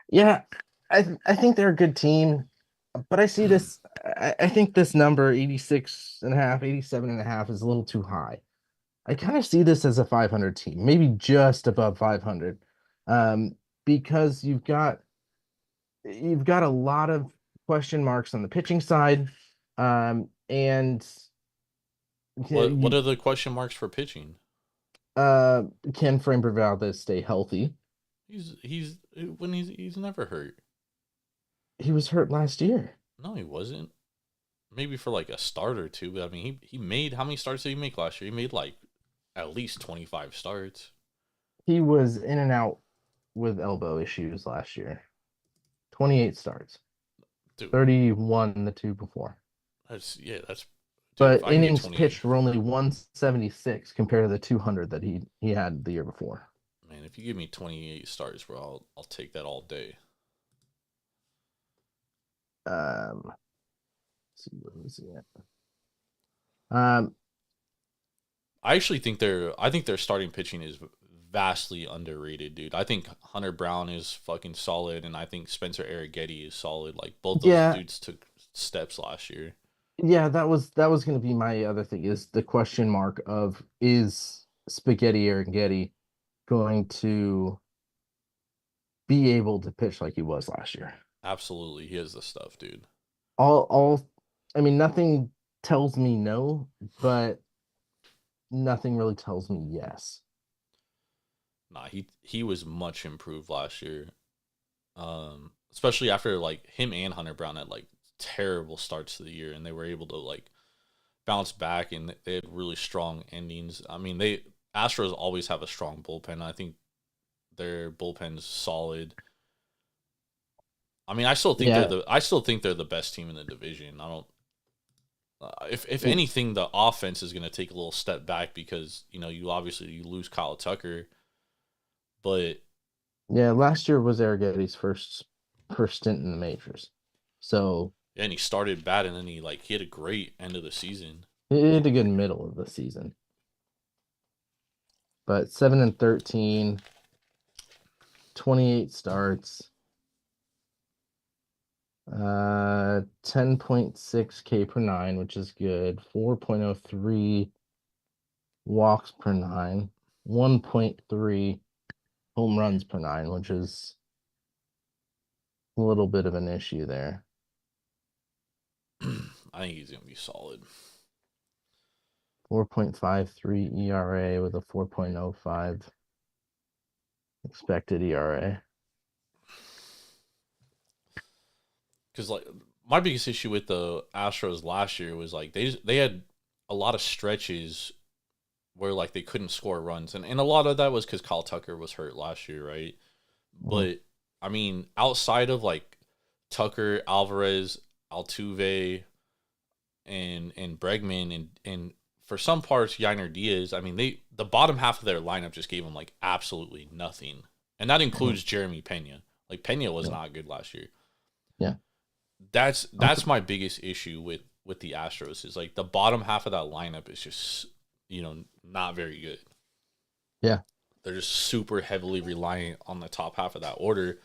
Yeah, I think they're a good team, but I see this. I think this number 86.5, 87.5 is a little too high. I kind of see this as a 500 team, maybe just above 500, because you've got a lot of question marks on the pitching side, and What are the question marks for pitching? can Framber Valdez stay healthy? He's never hurt. He was hurt last year. No, he wasn't. Maybe for like a start or two, but I mean, he made, how many starts did he make last year? He made like at least 25 starts. He was in and out with elbow issues last year. 28 starts. Dude, 31 the two before. But innings pitched were only 176 compared to the 200 that he had the year before. Man, if you give me 28 starts, bro, I'll take that all day. Let's see what was it. I actually think their starting pitching is vastly underrated, dude. I think Hunter Brown is fucking solid, and I think Spencer Arrighetti is solid. Like, both those dudes took steps last year. Yeah, that was going to be my other thing, is the question mark of, is Spaghetti Arrighetti going to be able to pitch like he was last year? Absolutely, he has the stuff, dude. I mean, nothing tells me no, but nothing really tells me yes. Nah, he was much improved last year. Especially after like him and Hunter Brown had like terrible starts to the year, and they were able to like bounce back, and they had really strong endings. I mean, Astros always have a strong bullpen. I think their bullpen's solid. I mean, I still think they're the best team in the division. I don't. If anything, the offense is going to take a little step back because you lose Kyle Tucker, but yeah, last year was Arrighetti's first stint in the majors, so yeah, and he started bad, and then he had a great end of the season. He had a good middle of the season, but 7-13, 28 starts. 10.6 K per nine, which is good. 4.03 walks per nine. 1.3 home runs per nine, which is a little bit of an issue there. I think he's gonna be solid. 4.53 ERA with a 4.05 expected ERA. Because like my biggest issue with the Astros last year was like they had a lot of stretches where like they couldn't score runs, and a lot of that was because Kyle Tucker was hurt last year, right? But I mean, outside of like Tucker, Alvarez, Altuve, and Bregman, and for some parts Yainer Diaz, I mean the bottom half of their lineup just gave them like absolutely nothing, and that includes Jeremy Pena. Like Pena was not good last year. Yeah. That's my biggest issue with the Astros is like the bottom half of that lineup is just, you know, not very good. Yeah. They're just super heavily reliant on the top half of that order.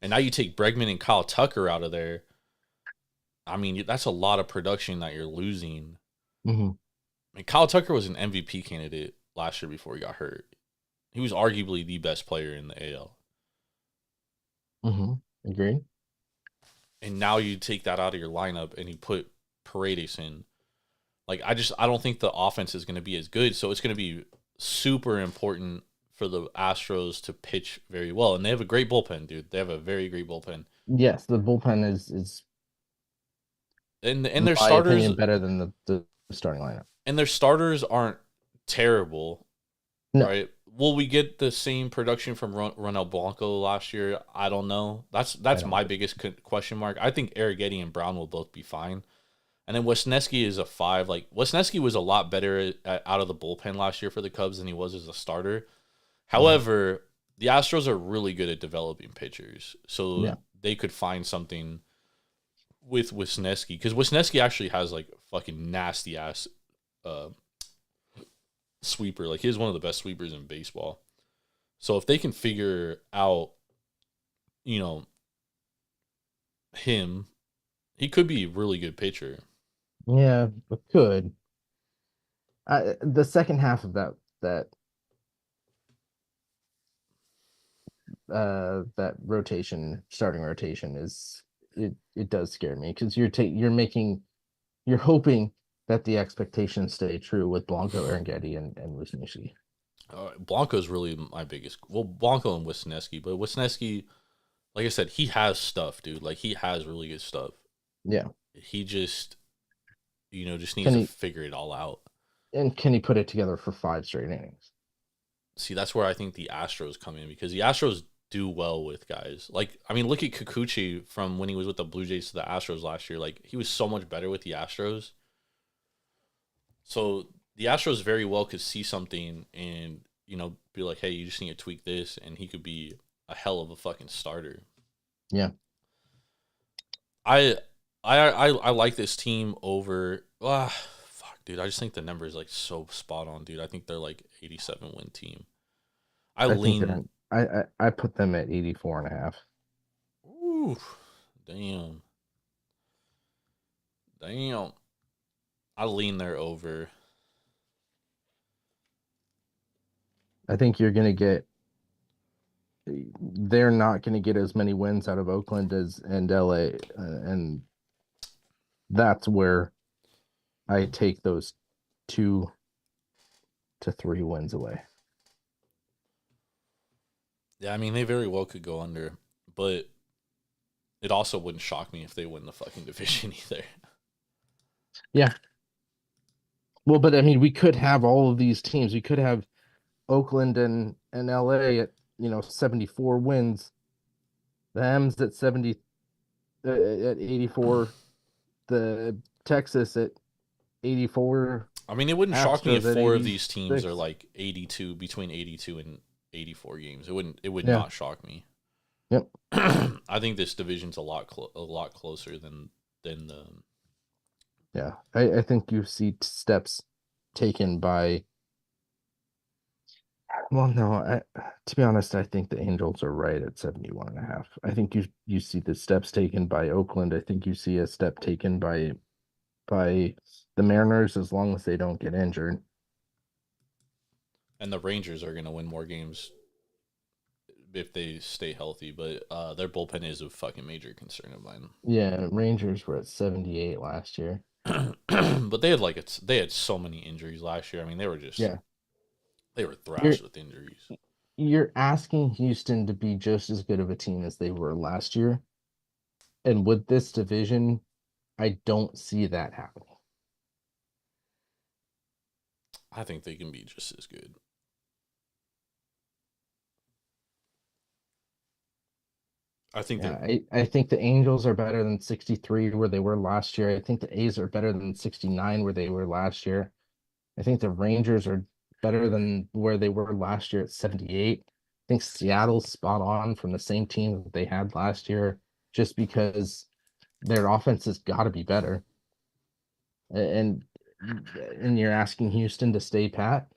And now you take Bregman and Kyle Tucker out of there. I mean, that's a lot of production that you're losing. Mm-hmm. I mean, Kyle Tucker was an MVP candidate last year before he got hurt. He was arguably the best player in the AL. Mm-hmm. Agreed. And now you take that out of your lineup and you put Paredes in. Like, I don't think the offense is going to be as good. So it's going to be super important for the Astros to pitch very well. And they have a great bullpen, dude. They have a very great bullpen. Yes, the bullpen is and in their my starters opinion, better than the starting lineup. And their starters aren't terrible. No. Right? Will we get the same production from Ronel Blanco last year? I don't know. That's my biggest question mark. I think Arrighetti and Brown will both be fine. And then Wesneski is a 5. Like, Wesneski was a lot better out of the bullpen last year for the Cubs than he was as a starter. However, the Astros are really good at developing pitchers. So they could find something with Wesneski. Because Wesneski actually has, like, fucking nasty-ass sweeper. Like, he's one of the best sweepers in baseball. So if they can figure out, you know, him, he could be a really good pitcher. Yeah, but could. The second half of that rotation, starting rotation, is it does scare me because you're hoping that the expectations stay true with Blanco, Arrighetti, and Wesneski. Blanco's really my biggest. Well, Blanco and Wesneski, but Wesneski, like I said, he has stuff, dude. Like, he has really good stuff. Yeah. He just, just needs to figure it all out. And can he put it together for 5 straight innings? See, that's where I think the Astros come in, because the Astros do well with guys. Like, I mean, look at Kikuchi from when he was with the Blue Jays to the Astros last year. Like, he was so much better with the Astros. So the Astros very well could see something and, be like, hey, you just need to tweak this, and he could be a hell of a fucking starter. Yeah. I like this team over. Fuck, dude. I just think the number is like so spot on, dude. I think they're like 87 win team. I put them at 84.5. Ooh, damn. I lean there over. I think you're gonna get. They're not going to get as many wins out of Oakland and LA, and that's where I take those 2 to 3 wins away. Yeah, I mean, they very well could go under, but it also wouldn't shock me if they win the fucking division either. Yeah. Well, but I mean, we could have all of these teams. We could have Oakland and LA at 74 wins. The M's at 84. The Texas at 84. I mean, it wouldn't shock me if 4 of these teams 86. are like 82, between 82 and 84 games. It would not shock me. Yep. I think this division's a lot closer than the. Yeah, I think you see steps taken by. Well, no, to be honest, I think the Angels are right at 71.5. I think you see the steps taken by Oakland. I think you see a step taken by the Mariners, as long as they don't get injured. And the Rangers are going to win more games if they stay healthy, but their bullpen is a fucking major concern of mine. Yeah, Rangers were at 78 last year. But they had so many injuries last year. I mean, Yeah. they were You're thrashed with injuries. you're asking Houston to be just as good of a team as they were last year. And with this division, I don't see that happening. I think they can be just as good. I think Yeah, that I think the Angels are better than 63 where they were last year. I think the A's are better than 69 where they were last year. I think the Rangers are better than where they were last year at 78. I think Seattle's spot on from the same team that they had last year, just because their offense has got to be better. And you're asking Houston to stay pat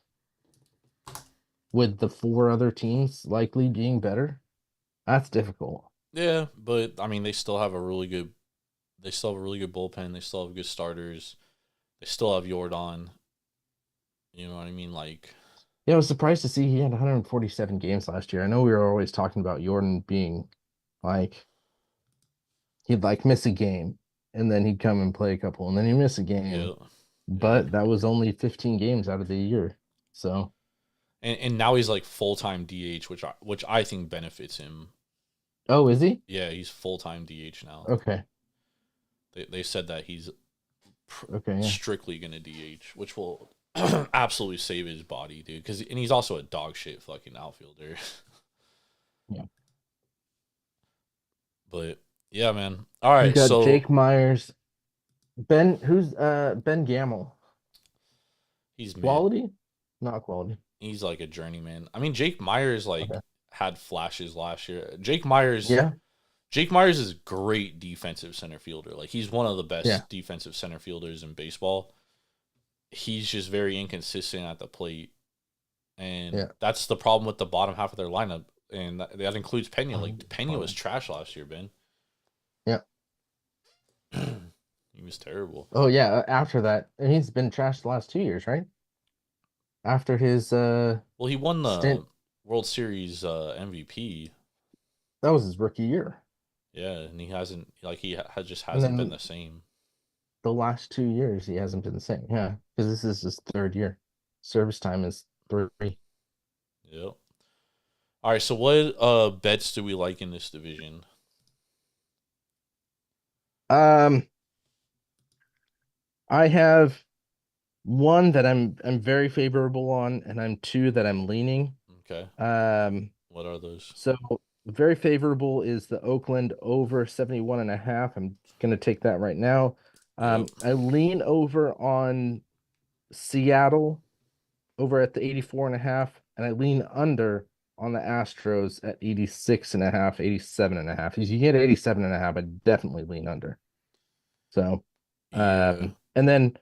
with the four other teams likely being better. That's difficult. yeah, but I mean they still have a really good bullpen. They still have good starters. They still have Jordan. You know what I mean? Like, Yeah, I was surprised to see he had 147 games last year. I know we were always talking about Jordan being like he'd like miss a game and then he'd come and play a couple and then he'd miss a game. yeah, yeah. But that was only 15 games out of the year. So, And now he's like full time DH, which I think benefits him. oh, is he? Yeah, he's full time DH now. Okay. They said that he's Okay, yeah. strictly gonna DH, which will absolutely save his body, dude. And he's also a dog shit fucking outfielder. Yeah. But yeah, man. All You right, got so Jake Myers, Ben Gamel. he's mid. Quality? Not quality. He's like a journeyman. I mean, Jake Myers like Okay. had flashes last year. Yeah. Jake Myers is great defensive center fielder. Like he's one of the best Yeah. defensive center fielders in baseball. He's just very inconsistent at the plate, and Yeah. that's the problem with the bottom half of their lineup, and that includes Pena. Oh, Like Pena was trash last year, Ben. Yeah. He was terrible. Oh yeah, after that, and he's been trashed the last 2 years, right? After his Well, he won the stint, World Series MVP. that was his rookie year. Yeah, and he hasn't just And hasn't been then the same. the last 2 years he hasn't been the same. Yeah, because this is his third year. Service time is 3. Yep. All right, so what bets do we like in this division? Um, I have one that I'm very favorable on, and I'm two that I'm leaning. Okay. What are those? So very favorable is the Oakland over 71.5. I'm gonna take that right now. Yep. I lean over on Seattle over at the 84.5, and I lean under on the Astros at 86.5, 87.5. If you get 87.5, I definitely lean under. So, Yeah. and then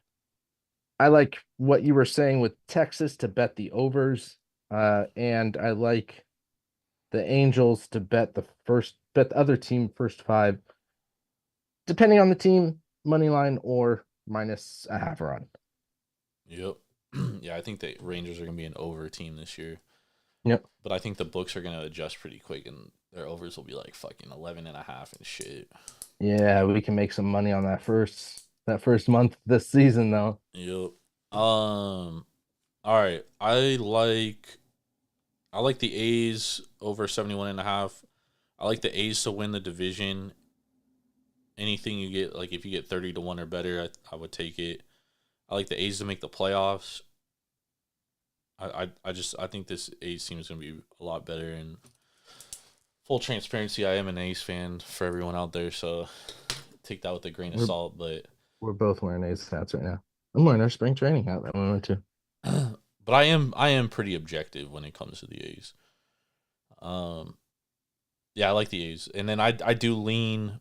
I like what you were saying with Texas to bet the overs, and I like the Angels to bet the other team first five, depending on the team, money line or minus a half run. Yep. Yeah, I think the Rangers are gonna be an over team this year. Yep. But I think the books are gonna adjust pretty quick, and their overs will be like fucking 11.5 and shit. Yeah, we can make some money on that first month this season though. Yep. All right. I like the A's over 71.5. I like the A's to win the division. Anything you get, like if you get 30-1 or better, I would take it. I like the A's to make the playoffs. I think this A's team is gonna be a lot better. And full transparency, I am an A's fan for everyone out there, so take that with a grain of salt. But We're both wearing A's hats right now. I'm wearing our spring training hat that we went to. but I am pretty objective when it comes to the A's. Yeah, I like the A's, and then I do lean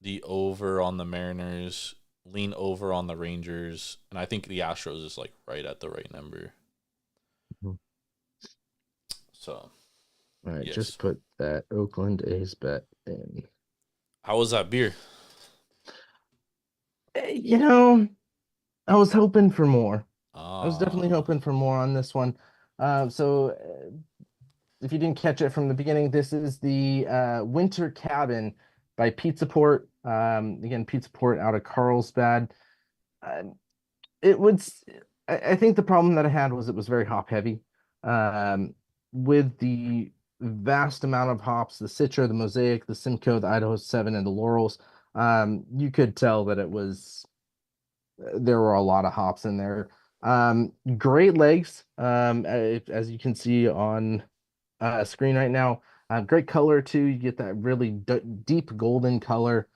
the over on the Mariners, lean over on the Rangers, and I think the Astros is like right at the right number. Mhm. So, All right, yes. just put that Oakland A's bet in. How was that beer? You know, I was hoping for more. I was definitely Ah, hoping for more on this one. So if you didn't catch it from the beginning, this is the Winter Cabin by Pizza Port. Again, Pizza Port out of Carlsbad. it would. I think the problem that I had was it was very hop heavy. With the vast amount of hops, the Citra, the Mosaic, the Simcoe, the Idaho 7, and the Laurels, you could tell that it was there were a lot of hops in there. Great legs, as you can see on screen right now. Great color too. You get that really deep golden color.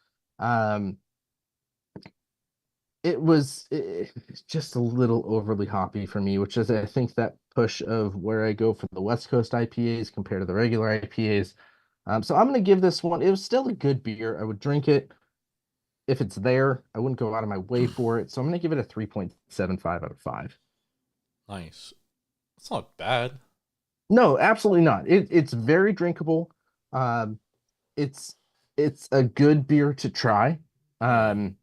It's just a little overly hoppy for me, which is I think that push of where I go for the West Coast IPAs compared to the regular IPAs. So I'm gonna give this one. It was still a good beer. I would drink it if it's there. I wouldn't go out of my way for it. So I'm gonna give it a 3.75 out of 5. Nice. That's not bad. No, absolutely not. It's very drinkable. It's a good beer to try. I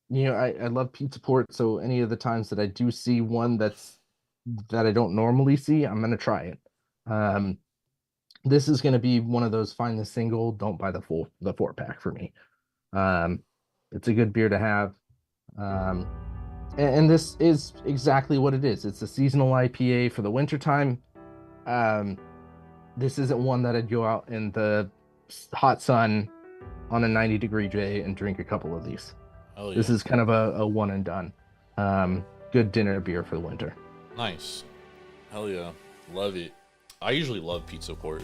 love pizza port, so any of the times that I do see one that I don't normally see, I'm gonna try it. This is gonna be one of those find the single, don't buy the 4-pack for me. It's a good beer to have. And this is exactly what it is. It's a seasonal IPA for the wintertime. This isn't one that I'd go out in the hot sun on a 90-degree day and drink a couple of these. Oh, yeah. This is kind of a one and done. Good dinner beer for the winter. Nice. Hell yeah. Love it. I usually love pizza port.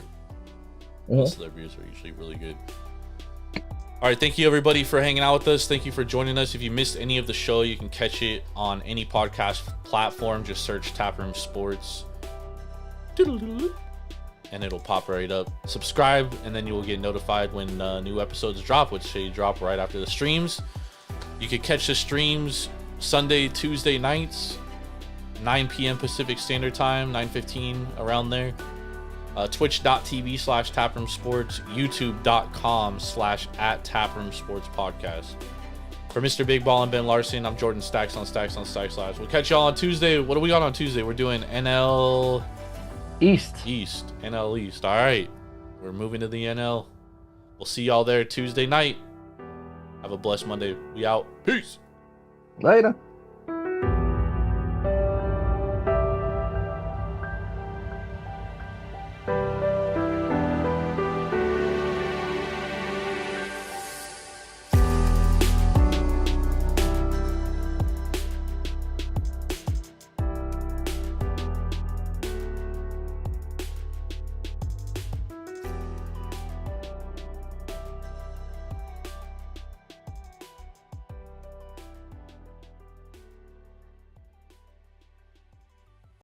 Most of their beers are usually really good. All right, thank you everybody for hanging out with us. Thank you for joining us. If you missed any of the show, you can catch it on any podcast platform. Just search Taproom Sports. And it'll pop right up. Subscribe, and then you will get notified when new episodes drop, which they drop right after the streams. You can catch the streams Sunday, Tuesday nights, 9 p.m. Pacific Standard Time, 9:15 around there. Twitch.tv/Taproom Sports, YouTube.com/@Taproom Sports Podcast. For Mr. Big Ball and Ben Larson, I'm Jordan Stacks on Stacks on Stacks Lives. We'll catch y'all on Tuesday. What do we got on Tuesday? We're doing NL East. NL East. All right. We're moving to the NL. We'll see y'all there Tuesday night. Have a blessed Monday. We out. Peace. Later.